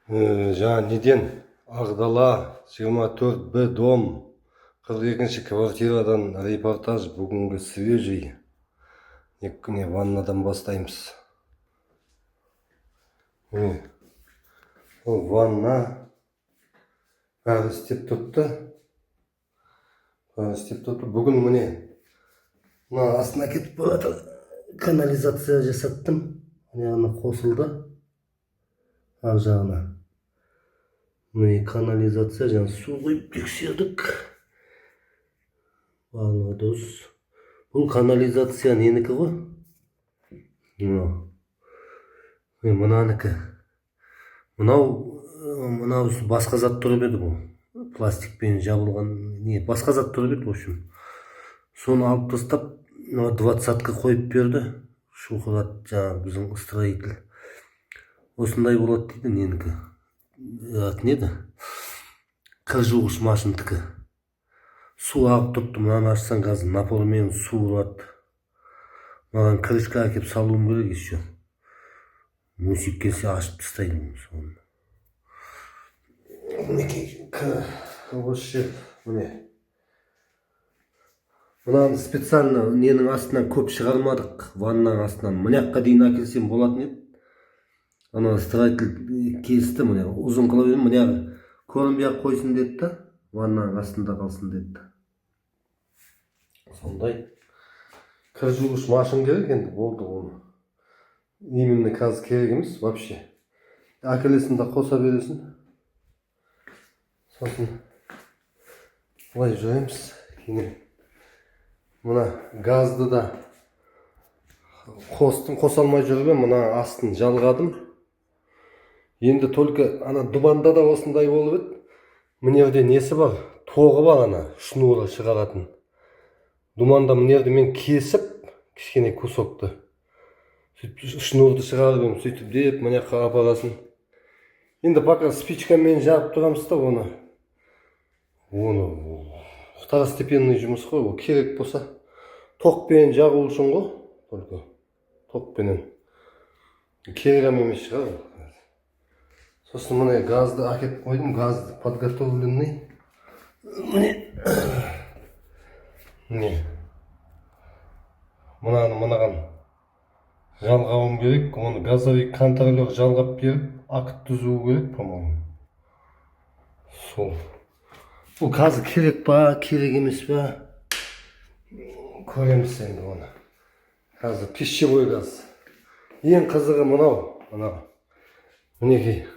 Жаңа неден Ағдала 24 Б дом 42-ші квартирадан репортаж. Бүгінгі свежий. Не ваннадан бастаймыз. Ол ванна бәрі істеп тұтты. Бүгін міне мына астына кетіп барады. Канализация жасаттым. Ана қосылды. Ар жағына. Міне канализация, жаңа су құйып тексердік. Барлығы дұрыс. Бұл канализация ненікі ғой? Мынанікі. Мынау басқа зат тұрып еді бұл. Пластикпен жабылған не, басқа зат тұрып еді, в общем. Соны алып тастап, 20-қа қойып берді. Шухрат, жаңа біздің строитель. Осындай болады дейді, ненікі. Неді? Кір жуғыш машинтікі. Су ағып тұрды, мынаны ашсаң қазір напормен су ұрады. Маған крышка әкеп салуым керек еще. Мусик келсе ашып тастаймын соны. Мінекей, осы жер, міне. Мынаны специально ненің астынан көп шығармадық, ваннаның астынан. Мыняққа дейін әкелсем болатын еді. Ана строитель кесті, міне, ұзын қылып едім, міне көрінбей қойсын деді, ваннаның астында қалсын деді. Сондай. Кір жуғыш машин керек енді, болды оны. Именно қазір керек емес, вообще. Әкелесін да қоса бересін. Сосын былай жойымыз. Мына газды да қоса алмай жүрген, мына астын жалғадым. Енді только ана дубанда да осындай болып еді. Мінерде несі бар? Тоғы бар ана, шнуры шығаратын. Думанда мінерді мен кесіп, кішкене кусокты. Шнурды шығарып, сөйтіп деп, міне апарасын. Енді пока спичкамен жағып тұрамыз да оны. Второстепенный жұмыс қой, ол керек болса. Тоқпен жағу үшін ғой, только тоқпенен. Керек емес шығар. Сосын міне газды әкеп қойдым, газды подготовленный. Мынаған жалғауым керек, оны газовый контролер жалғап беріп, акт түзу керек, по-моему. Сол. Бұл қазір керек па, керек емес па? Көреміз енді оны. Қазір пищевой газ. Ең қызығы мынау. Мінекей.